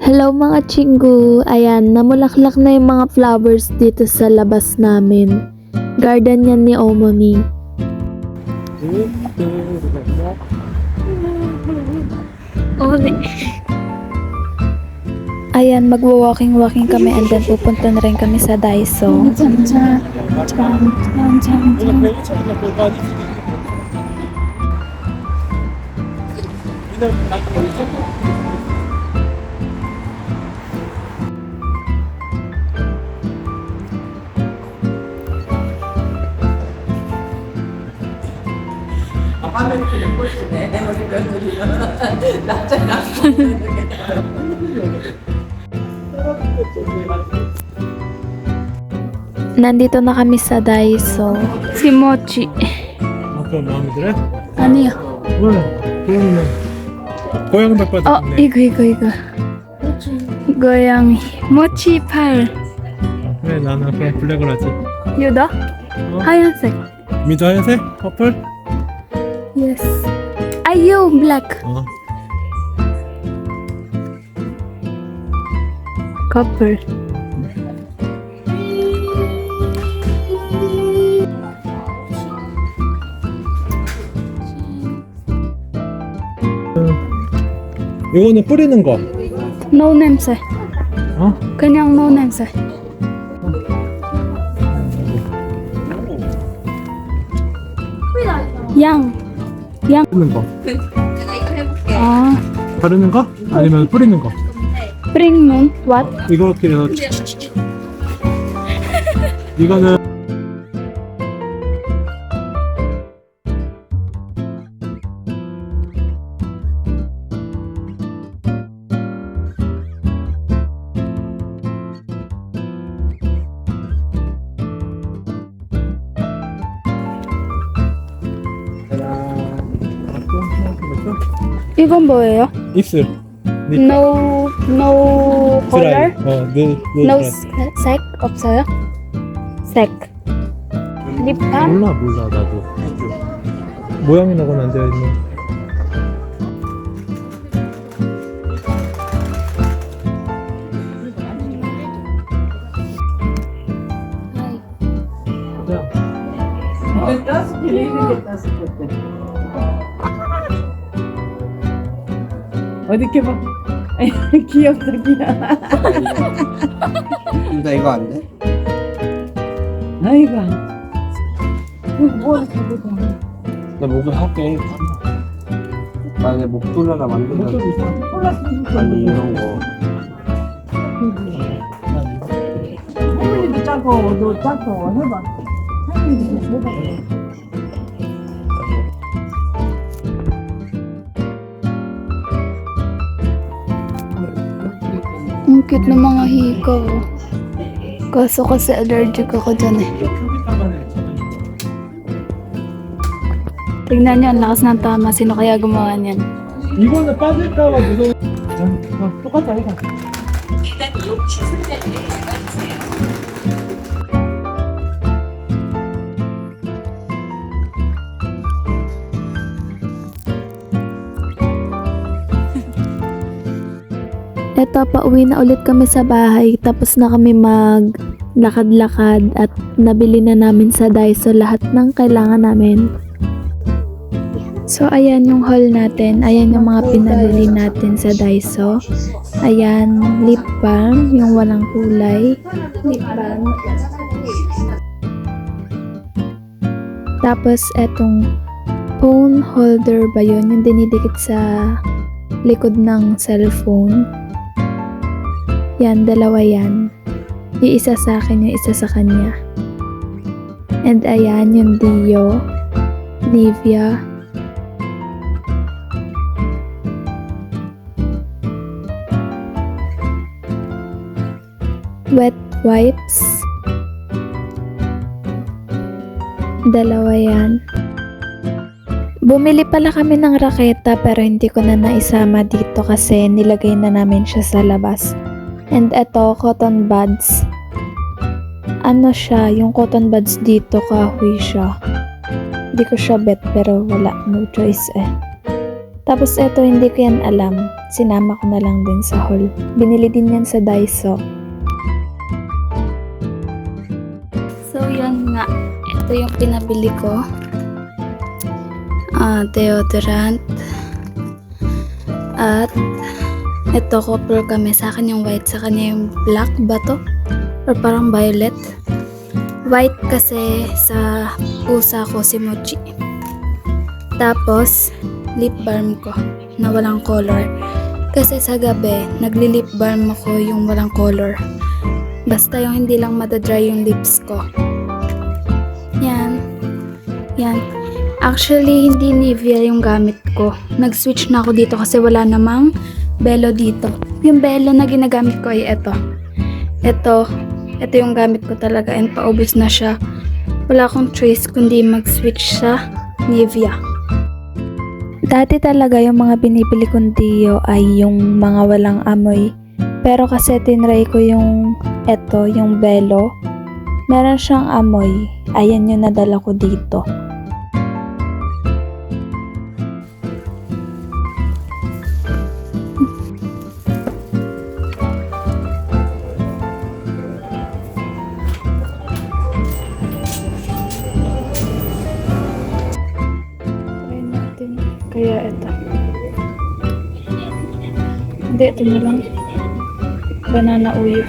Hello mga chinggu! Ayan, namulaklak na yung mga flowers dito sa labas namin. Garden yan ni Omoni. Omoni. Ayan, magwa-walking kami and then pupunta na rin kami sa Daiso. Nandito na kami sa Daiso. Si Mochi. 아까 마음에 들어? Ano 그러면 고양 닭발 Oh, 이거. 고양이. 모치 팔. 그래 나는 그냥 블랙을 하지. 유다? 하얀색. 미도 하얀색? 퍼플? Yes. Ayaw, black. Copper. 이거는 뿌리는 거. No 냄새. 어? 그냥 no 냄새. 양. 뿌리는 거. 아, 바르는 거? 아니면 뿌리는 거? 프링문. What? 이렇게 해서 이거는 이건 뭐예요? 입술. No color? No 드라이. 색 없어요? 색. 립밤? 몰라 나도. 모양이라고는 안 되어 있네. 어디 이렇게 봐. 귀엽다 귀여워. 나 이거 안 돼? 아이고. 뭐를 잡으자. 나 목을 할게. 만약에 목도리 하나 만들면 아니 이런 거. 할머니도 짜고 너 짜고 해봐. 할머니도 해봐. Ang cute ng mga hikaw. Kaso kasi allergic ako dyan eh. Tignan nyo, ang lakas ng tama. Sino kaya gumawa niyan? 이거는 빠질까봐 무서워. 똑같다 이거. Eto, pauwi na ulit kami sa bahay. Tapos na kami maglakad-lakad at nabili na namin sa Daiso lahat ng kailangan namin. So, ayan yung haul natin. Ayan yung mga pinamili natin sa Daiso. Ayan, lip balm, yung walang kulay. Lip balm. Tapos, etong phone holder ba yun? Yung dinidikit sa likod ng cellphone. Yan, dalawa yan. Yung isa sa akin, yung isa sa kanya. And ayan, yung Dio. Nivea. Wet wipes. Dalawa yan. Bumili pala kami ng raketa pero hindi ko na naisama dito kasi nilagay na namin siya sa labas. And eto, cotton buds. Ano siya, yung cotton buds dito, kahoy siya. Hindi ko siya bet pero wala, no choice eh. Tapos eto, hindi ko yan alam. Sinama ko na lang din sa haul. Binili din yan sa Daiso. So yan nga, ito yung pinabili ko. Deodorant. At ito, couple kami. Sa akin yung white, sa kanya yung black ba to? Or parang violet. White kasi sa pusa ko si Mochi. Tapos, lip balm ko na walang color. Kasi sa gabi, nagli-lip balm ako yung walang color. Basta yung hindi lang madadry yung lips ko. Yan. Yan. Actually, hindi Nivea yung gamit ko. Nag-switch na ako dito kasi wala namang Belo dito. Yung Belo na ginagamit ko ay ito. Ito yung gamit ko talaga and paubos na siya. Wala akong choice kundi mag-switch sa Nivea. Dati talaga yung mga binibili kong Dio ay yung mga walang amoy. Pero kasi tinry ko yung yung Belo. Meron siyang amoy. Ayan yung nadala ko dito. Try natin. Kaya ito. Hindi, ito na lang. Banana uyo.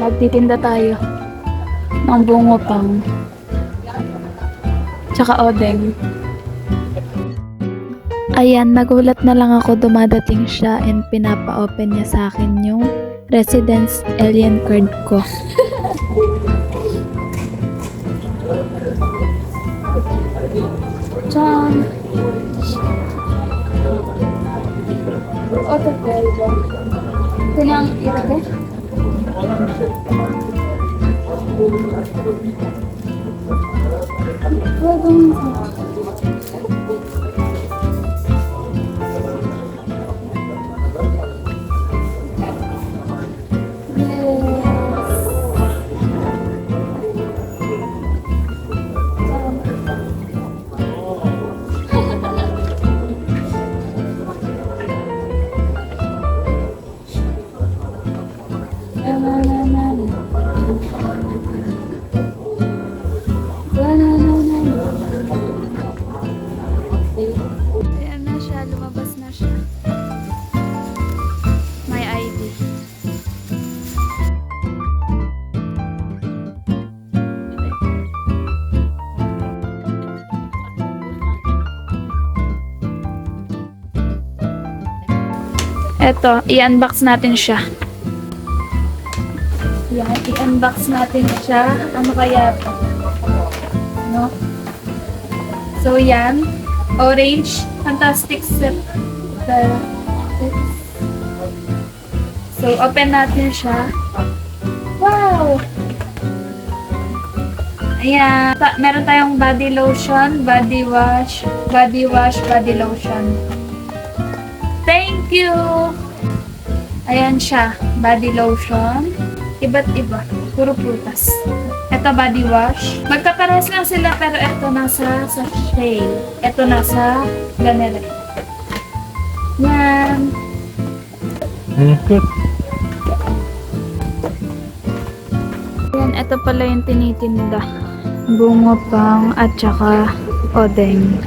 Magtitinda tayo ng bungopang tsaka odeng. Ayan, nagulat na lang ako dumadating siya and pinapa-open niya sa akin yung residence alien card ko. Tchan! Auto ba? Ito na ang ilagay. Ayan na siya, lumabas na siya. May ID. Eto, i-unbox natin siya. Yan, i-unbox natin siya. Ano kaya ito? No? So, yan. Orange. Fantastic set. So, open natin siya. Wow! Ayan. Meron tayong body lotion, body wash, body lotion. Thank you! Ayan siya. Body lotion. Iba't iba. Puro prutas. Ito body wash. Magkakaras lang sila pero ito nasa sachet. Ito nasa ganere. Yan. Good. Yan, ito pala yung tinitinda. Bungopang at saka odeng.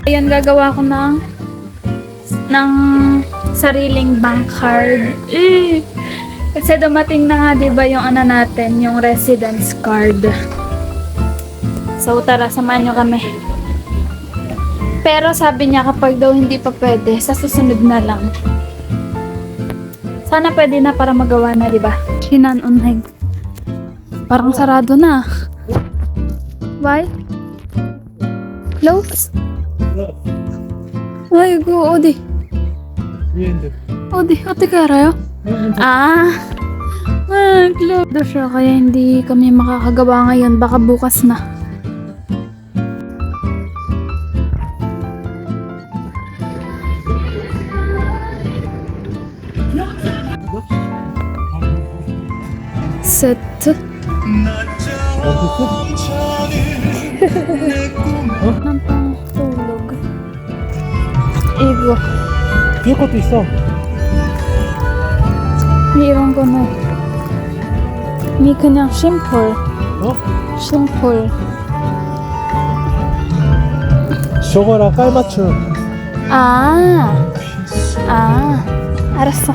Ayan, gagawa ko ng sariling bank card. Kasi dumating na nga, diba, yung ano natin, yung residence card. So, tara, samahan nyo kami. Pero sabi niya kapag daw hindi pa pwede, sa susunod na lang. Sana pwede na para magawa na, diba? Sinanunheg. Parang sarado na. Why? Close? Ay, go, Odi. Odi, ate karayo? Close daw siya, kaya hindi kami makakagawa ngayon. Baka bukas na. 세트? 원피스? 한방 tulog. 이거 뒤에 것도 있어. 이런 거는 이 그냥 심플. 어? 심플. 저거랑 깔맞춤. 아, 알았어.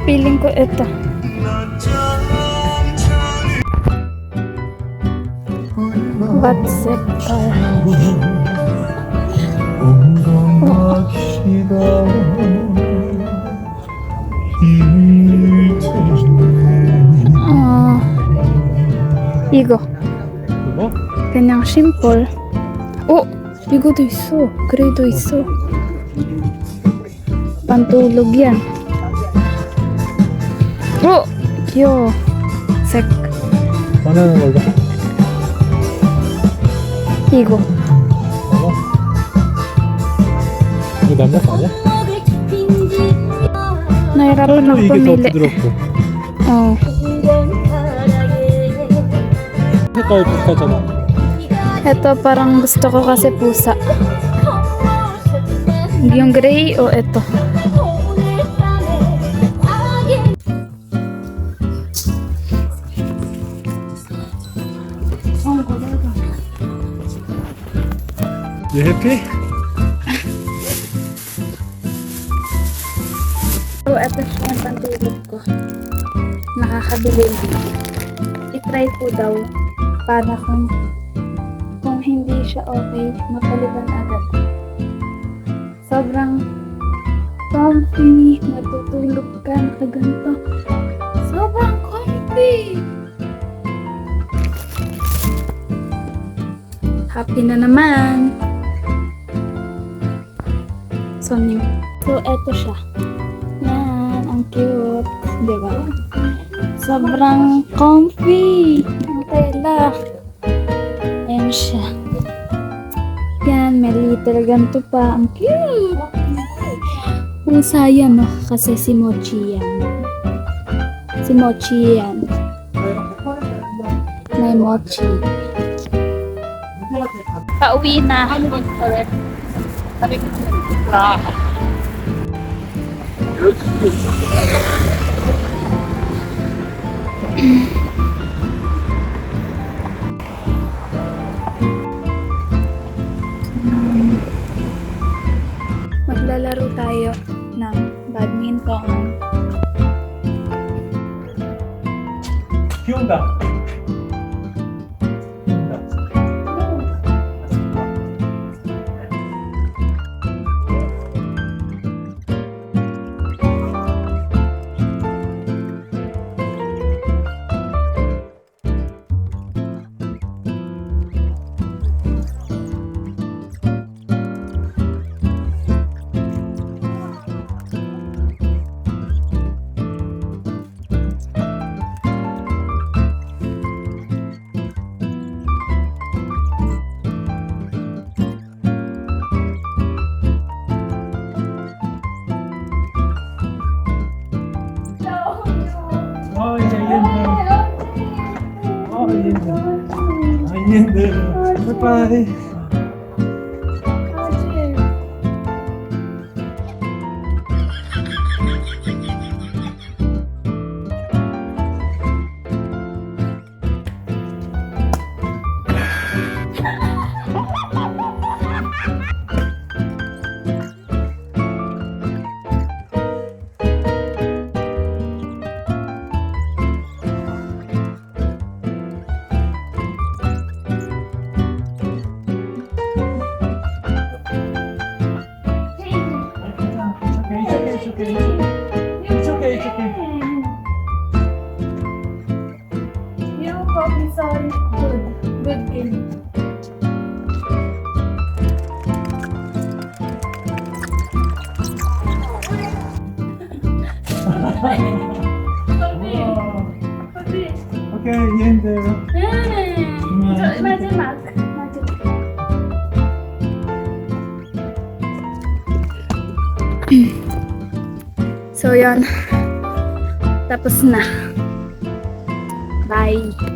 Feeling ko ito. What sector? 이거 이거? 그냥 심플. 이거도 있어. 그래도 있어. Pantulog yan. 귀여워. 색. 바나나 걸려. 이거. 봐봐. 이거 남자 거 아니야? Nahirapan 털로 ako 이게 더 pumili. 부드럽고. 색깔 비슷하잖아. Ito parang gusto ko kasi pusa. Yung gray o ito. You happy? So, ito siya yung pantulog ko. Nakakabilib. I-try ko daw para kung hindi siya okay, mapalitan agad. Sobrang comfy. Matutulog ka nakaganto. Sobrang comfy. Happy na naman. So, eto siya. Yan, ang cute. Diba? Sobrang comfy. Ang tela. Ayan siya. Yan, may little ganito pa. Ang cute. Ang saya, no? Kasi si Mochi yan. Si Mochi yan. May Mochi. Pauwi na. Maglalaro tayo ng badminton. 귀여운다. 귀여운다. Bye-bye. It's okay. Yung coffee sorry. Good game. Okay, 얘들. 마지막. So, yan. Tapos na. Bye!